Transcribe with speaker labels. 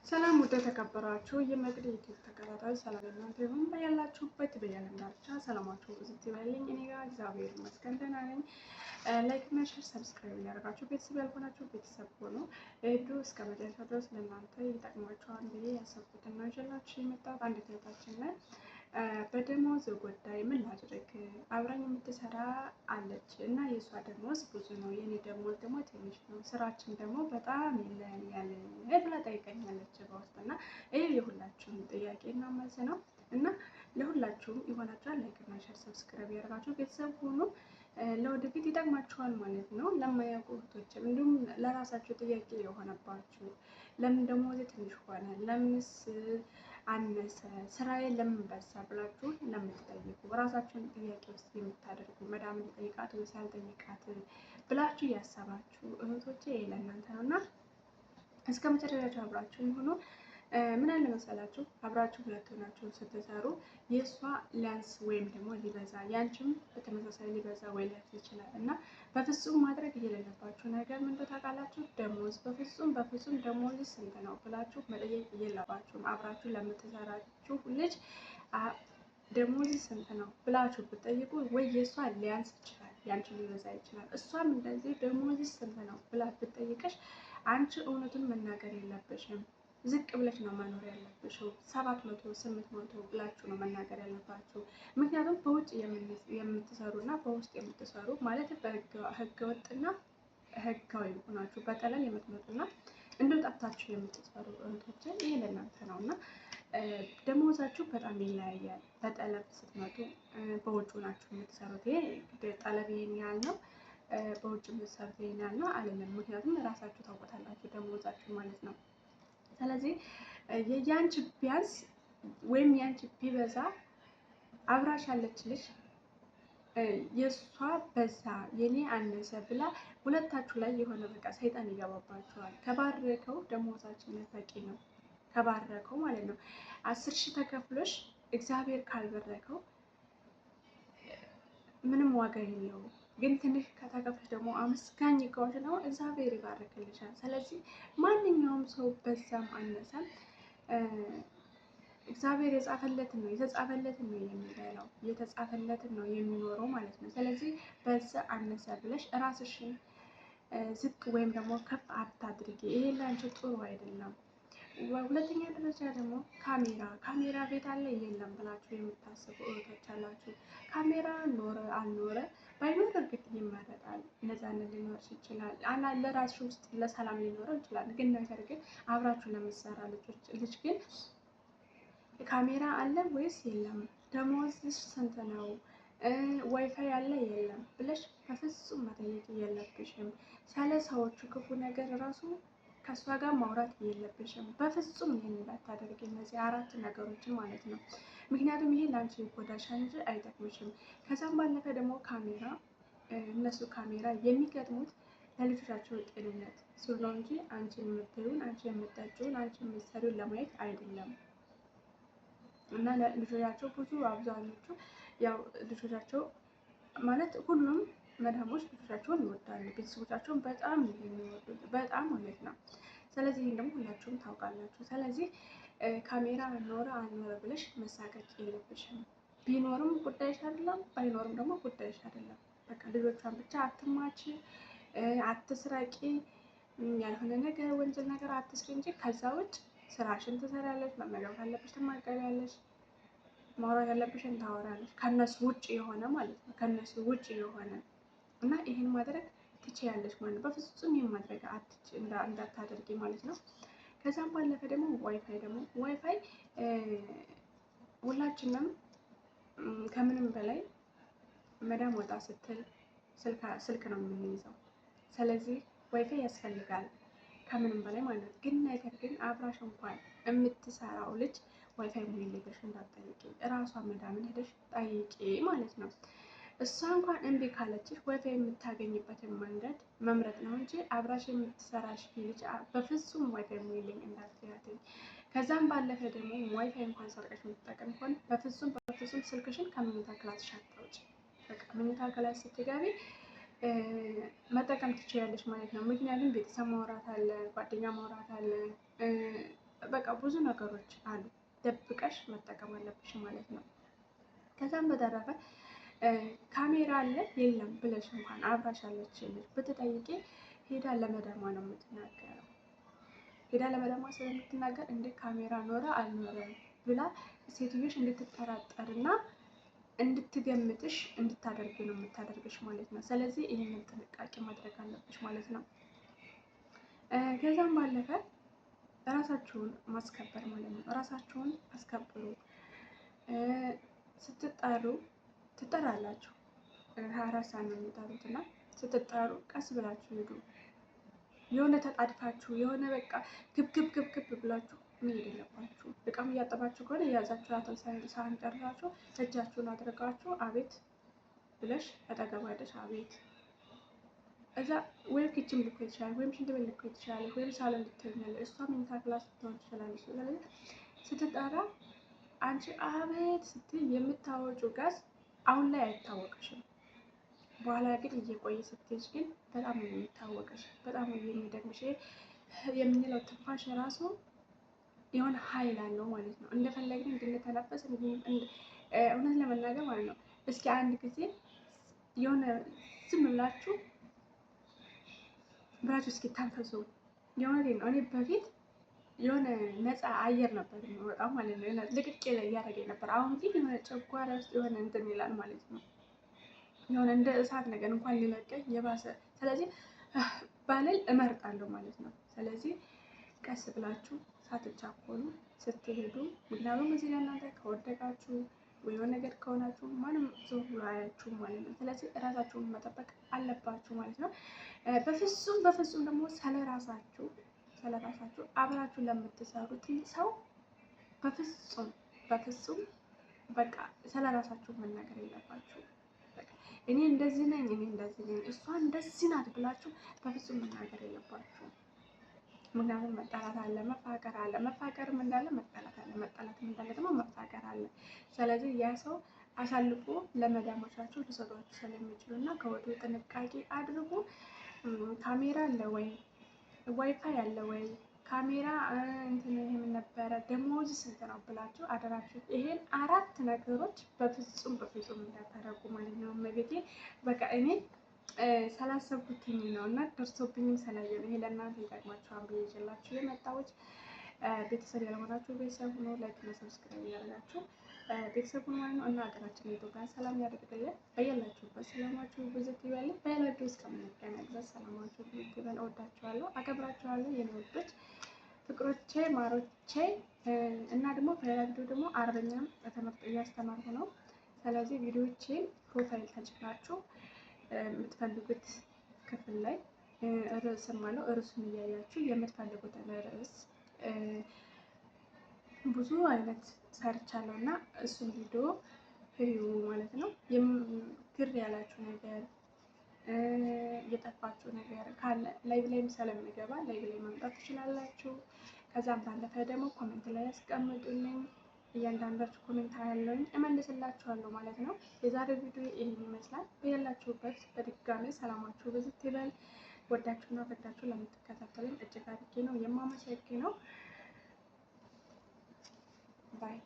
Speaker 1: ሰላም ወደ ተከበራችሁ የመቅዲ ዩቲዩብ ተከታታዮች ሰላም እናንተ ይሁን። በያላችሁበት በየዓለም ዳርቻ ሰላማችሁ እዚህ ይበልኝ። እኔ ጋር እግዚአብሔር ይመስገን ደህና ነኝ። ላይክ እና ሼር ሰብስክራይብ ያደርጋችሁ ቤተሰብ ያልሆናችሁ ቤተሰብ ሆኖ ቪዲዮ እስከ መጨረሻ ድረስ ለእናንተ ይጠቅማችኋል ብዬ ያሰብኩትን ነው ይዤላችሁ የመጣሁት። አንድ እህታችን ላይ በደሞዝ ጉዳይ ምን ላድርግ? አብራኝ የምትሰራ አለች እና የእሷ ደሞዝ ብዙ ነው፣ የኔ ደሞዝ ደግሞ ትንሽ ነው፣ ስራችን ደግሞ በጣም ይለያያል ብላ ጠይቀኛለች በውስጥ እና ይህ የሁላችሁም ጥያቄና መልስ ነው እና ለሁላችሁም ይሆናችኋል። ላይክ እና ሼር ሰብስክራይብ ያደርጋችሁ ቤተሰብ ሆኖ ለወደፊት ይጠቅማችኋል ማለት ነው። ለማያውቁ እህቶችም እንዲሁም ለራሳችሁ ጥያቄ የሆነባችሁ ለምን ደሞዝ ትንሽ ሆነ፣ ለምንስ አነሰ፣ ስራዬ ለምን በዛ ብላችሁ ለምትጠይቁ ራሳችሁን ጥያቄ ውስጥ የምታደርጉ መዳም ልጠይቃት ወይስ አልጠይቃት ብላችሁ ያሰባችሁ እህቶቼ ለእናንተ ነው እና እስከ መጨረሻው አብራችሁን ሆኖ ምን አለ መሰላችሁ፣ አብራችሁ ሁለት ሆናችሁ ስትሰሩ የእሷ ሊያንስ ወይም ደግሞ ሊበዛ ያንቺም በተመሳሳይ ሊበዛ ወይ ሊያንስ ይችላል እና በፍጹም ማድረግ የሌለባችሁ ነገር ምንድን ታውቃላችሁ? ደሞዝ በፍጹም ደሞዝ ስንት ነው ብላችሁ መጠየቅ የለባችሁም። አብራችሁ ለምትሰራችሁ ልጅ ደሞዝ ስንት ነው ብላችሁ ብትጠይቁ ወይ የእሷ ሊያንስ ይችላል፣ ያንቺ ሊበዛ ይችላል። እሷም እንደዚህ ደሞዝ ስንት ነው ብላ ብትጠይቅሽ አንቺ እውነቱን መናገር የለብሽም። ዝቅ ብለሽ ነው መኖር ያለብሽው። 700 800 ብላችሁ ነው መናገር ያለባችሁ። ምክንያቱም በውጭ የምትሰሩ እና በውስጥ የምትሰሩ ማለት በህገ ወጥና ህጋዊ ሆናችሁ በጠለል የምትመጡና እንዲሁ ጠፍታችሁ የምትሰሩ እህቶችን ይሄ ለእናንተ ነው እና ደሞዛችሁ በጣም ይለያያል። በጠለብ ስትመጡ በውጭ ናችሁ የምትሰሩት ይሄ ጠለብ ይሄን ያህል ነው፣ በውጭ የምትሰሩት ይሄን ያህል ነው አለንም። ምክንያቱም ራሳችሁ ታውቁታላችሁ ደሞዛችሁ ማለት ነው። ስለዚህ የያንቺ ቢያንስ ወይም ያንቺ ቢበዛ አብራሽ ያለች ልጅ የእሷ በዛ የኔ አነሰ ብላ ሁለታችሁ ላይ የሆነ በቃ ሰይጣን ይገባባችኋል። ከባረከው ደሞዛችን በቂ ነው፣ ከባረከው ማለት ነው። 10 ሺህ ተከፍሎሽ እግዚአብሔር ካልበረከው ምንም ዋጋ የለውም። ግን ትንሽ ከተከፍለሽ ደግሞ አመስጋኝ ከሆንሽ ደግሞ እግዚአብሔር ይባርክልሻል። ስለዚህ ማንኛውም ሰው በዛም አነሰም እግዚአብሔር የጻፈለትን ነው የተጻፈለትን ነው የሚበላው፣ የተጻፈለትን ነው የሚኖረው ማለት ነው። ስለዚህ በዛ አነሰ ብለሽ ራስሽን ዝቅ ወይም ደግሞ ከፍ አታድርጊ። ይሄ ላንቺ ጥሩ አይደለም። ሁለተኛ ደረጃ ደግሞ ካሜራ ቤት አለ የለም ብላችሁ የምታስቡ እህቶች አላችሁ። ካሜራ ኖረ አልኖረ ባይኖር እርግጥ ይመረጣል፣ ነፃነት ሊኖር ይችላል፣ ለራስሽ ውስጥ ለሰላም ሊኖረው ይችላል። ግን ነገር ግን አብራችሁ ለምትሰራ ልጅ ግን ካሜራ አለ ወይስ የለም፣ ደሞዝሽ ስንት ነው፣ ዋይፋይ አለ የለም ብለሽ በፍጹም መጠየቅ የለብሽም። ስለ ሰዎቹ ክፉ ነገር ራሱ ከእሷ ጋር ማውራት የለብሽም። በፍጹም ይህን እንዳታደርጊ፣ እነዚህ 4 ነገሮችን ማለት ነው። ምክንያቱም ይሄ ለአንቺ ይጎዳሻል እንጂ አይጠቅምሽም። ከዛም ባለፈ ደግሞ እነሱ ካሜራ የሚገጥሙት ለልጆቻቸው ጤንነት ሲሉ ነው እንጂ አንቺ የምትሉን አንቺ የምትጠጪውን አንቺ የምትሰሪውን ለማየት አይደለም። እና ልጆቻቸው ብዙ አብዛኞቹ ያው ልጆቻቸው ማለት ሁሉም መዳሞች ልጆቻቸውን ይወዳሉ፣ ቤተሰቦቻቸውን በጣም የሚወዱት በጣም ማለት ነው። ስለዚህ ይህን ደግሞ ሁላችሁም ታውቃላችሁ። ስለዚህ ካሜራ ኖረ አልኖረ ብለሽ መሳቀቅ የለብሽም። ቢኖርም ጉዳይሽ አይደለም፣ ባይኖርም ደግሞ ጉዳይሽ አይደለም። በቃ ልጆቿን ብቻ አትማች፣ አትስረቂ፣ ያልሆነ ነገር ወንጀል ነገር አትስሪ እንጂ ከዛ ውጭ ስራሽን ትሰሪያለሽ፣ መመገብ ካለብሽ ትመገቢያለሽ፣ ማውራት ያለብሽን ታወራለሽ። ከነሱ ውጭ የሆነ ማለት ነው፣ ከነሱ ውጭ የሆነ እና ይሄን ማድረግ ትችያለሽ ማለት ነው። በፍጹም ይሄን ማድረግ እንዳታደርጊ ማለት ነው። ከዛም ባለፈ ደግሞ ዋይፋይ ሁላችንም ከምንም በላይ መዳም ወጣ ስትል ስልክ ነው የምንይዘው። ስለዚህ ዋይፋይ ያስፈልጋል ከምንም በላይ ማለት ነው። ግን ነገር ግን አብራሽ እንኳን የምትሰራው ልጅ ዋይፋይ ሙሉ ልጅሽ እንዳትጠይቂ፣ እራሷ መዳምን ሄደሽ ጠይቂ ማለት ነው። እሷ እንኳን እምቢ ካለችሽ ዋይፋይ የምታገኝበትን መንገድ መምረጥ ነው እንጂ አብራሽ የምትሰራሽ ልጅ በፍጹም ዋይፋይ ሙሉልኝ እንዳትያትኝ። ከዛም ባለፈ ደግሞ ዋይፋይ እንኳን ሰርቀሽ የምትጠቀም ከሆነ በፍጹም ስልክሽን ከመኝታ ክላስሽ አታውጪ። በቃ መኝታ ክላስ ስትገቢ መጠቀም ትችያለሽ ማለት ነው። ምክንያቱም ቤተሰብ ማውራት አለ፣ ጓደኛ ማውራት አለ፣ በቃ ብዙ ነገሮች አሉ ደብቀሽ መጠቀም አለብሽ ማለት ነው። ከዛም በተረፈ ካሜራ አለ የለም ብለሽ እንኳን አብራሽ ያለች ልጅ ብትጠይቂ ሄዳ ለመዳሟ ነው የምትናገረው። ሄዳ ለመዳሟ ስለምትናገር እንደ ካሜራ ኖረ አልኖረም ብላ ሴትዮሽ እንድትጠራጠርና እንድትገምትሽ እንድታደርግ ነው የምታደርግሽ ማለት ነው። ስለዚህ ይህንን ጥንቃቄ ማድረግ አለብሽ ማለት ነው። ከዛም ባለፈ ራሳችሁን ማስከበር ማለት ነው። ራሳችሁን አስከብሩ። ስትጠሩ ትጠራላችሁ፣ 24 ሰዓት ነው የሚጠሩት እና ስትጠሩ ቀስ ብላችሁ ሂዱ። የሆነ ተጣድፋችሁ የሆነ በቃ ግብ ብላችሁ መሄድ የለባችሁ። እቃም እያጠባችሁ ከሆነ የያዛችኋትን ሳህን ጨርሳችሁ እጃችሁን አድርጋችሁ አቤት ብለሽ አጠገባለሽ አቤት። እዛ ወይም ኪችን ልኮ ይችላል፣ ወይም ሽንት ቤት ልኮ ይችላል፣ ወይም ሳሎን ልትሆኛለች፣ እሷ መኝታ ክላስ ልትሆን ትችላለች። ስለዚህ ስትጠራ አንቺ አቤት ስትይ የምታወጪው ጋዝ አሁን ላይ አይታወቅሽም። በኋላ ግን እየቆየ ስትሄጂ ግን በጣም ነው የሚታወቅሽ፣ በጣም ነው የሚደግምሽ። የምንለው ትንፋሽ ራሱ የሆነ ኃይል አለው ማለት ነው። እንደፈለግን እንድንተነፈስ እውነት ለመናገር ማለት ነው። እስኪ አንድ ጊዜ የሆነ ዝም ብላችሁ እስኪ ታንፈሱ። የእውነቴን ነው። እኔ በፊት የሆነ ነፃ አየር ነበር የሚወጣው ማለት ነው። የሆነ ልቅቅ እያደረገኝ ነበር። አሁን ግን የሆነ ጨጓራ ውስጥ የሆነ እንትን ይላል ማለት ነው። የሆነ እንደ እሳት ነገር እንኳን ሊለቀኝ የባሰ። ስለዚህ ባልል እመርጣለሁ ማለት ነው። ስለዚህ ቀስ ብላችሁ ሳትቻኮሉ ስትሄዱ፣ ምክንያቱም እዚህ ጋር እናንተ ከወደቃችሁ ወይ የሆነ ነገር ከሆናችሁ ማንም ዞር ብሎ አያችሁም ማለት ነው። ስለዚህ እራሳችሁን መጠበቅ አለባችሁ ማለት ነው። በፍጹም ደግሞ ስለራሳችሁ አብራችሁ ለምትሰሩት ሰው በፍጹም በቃ ስለራሳችሁ መናገር የለባችሁ። እኔ እንደዚህ ነኝ፣ እሷ እንደዚህ ናት ብላችሁ በፍጹም መናገር የለባችሁ። ምክንያቱም መጣላት አለ፣ መፋቀር አለ። መፋቀርም እንዳለ መጣላት አለ፣ መጣላትም እንዳለ ደግሞ መፋቀር አለ። ስለዚህ ያ ሰው አሳልፎ ለመዳሞቻችሁ ሊሰጧችሁ ስለሚችሉ እና ከወዲሁ ጥንቃቄ አድርጉ። ካሜራ አለ ወይ ዋይፋይ አለ ወይ ካሜራ እንትን ምን ነበረ ደሞዝ ስንት ነው ብላችሁ አደራችሁ ይሄን 4 ነገሮች በፍጹም እንዳታደርጉ ማለት ነው። መቤቴ በቃ እኔ ስላሰብኩትኝ ነው እና ደርሶብኝም ስላየ ነው። ይሄ ለእናንተ ይጠቅማችኋል ብዬ ይዤላችሁ የመጣሁት። ቤተሰብ ያልሆናችሁ ቤተሰብ ሆኖ ላይክ እና ሰብስክራይብ ያደርጋችሁ ቤተሰብ ሆኖ ማለት ነው። እና ሀገራችን ኢትዮጵያ ሰላም ያደርግልን። በያላችሁበት ሰላማችሁ ብዙት ይበል። በሌላ እስከምንገናኝ ድረስ ሰላማችሁ ብዙት ይበል። እወዳችኋለሁ፣ አከብራችኋለሁ የኔ ውዶች ፍቅሮቼ፣ ማሮቼ እና ደግሞ በሌላ ቪዲዮ ደግሞ አረበኛም በትምህርት እያስተማርኩ ነው። ስለዚህ ቪዲዮዎቼን ፕሮፋይል ተጭናችሁ የምትፈልጉት ክፍል ላይ ርዕስም አለው ርዕሱን እያያችሁ የምትፈልጉትን ርዕስ ብዙ አይነት ሰርቻለሁ እና እሱን ቪዲዮ እዩ ማለት ነው። ግር ያላችሁ ነገር የጠፋችሁ ነገር ካለ ላይቭ ላይም ስለምገባ ላይቭ ላይ መምጣት ትችላላችሁ። ከዛም ባለፈ ደግሞ ኮሜንት ላይ ያስቀምጡልኝ። እያንዳንዳችሁ ኮሜንት ያለውኝ እመልስላችኋለሁ ማለት ነው። የዛሬ ቪዲዮ ይህን ይመስላል። በያላችሁበት በድጋሚ ሰላማችሁ ብዝት ይበል። ወዳችሁና ፈቅዳችሁ ለምትከታተሉኝ እጅግ አድርጌ ነው የማመሰግነው። ባይ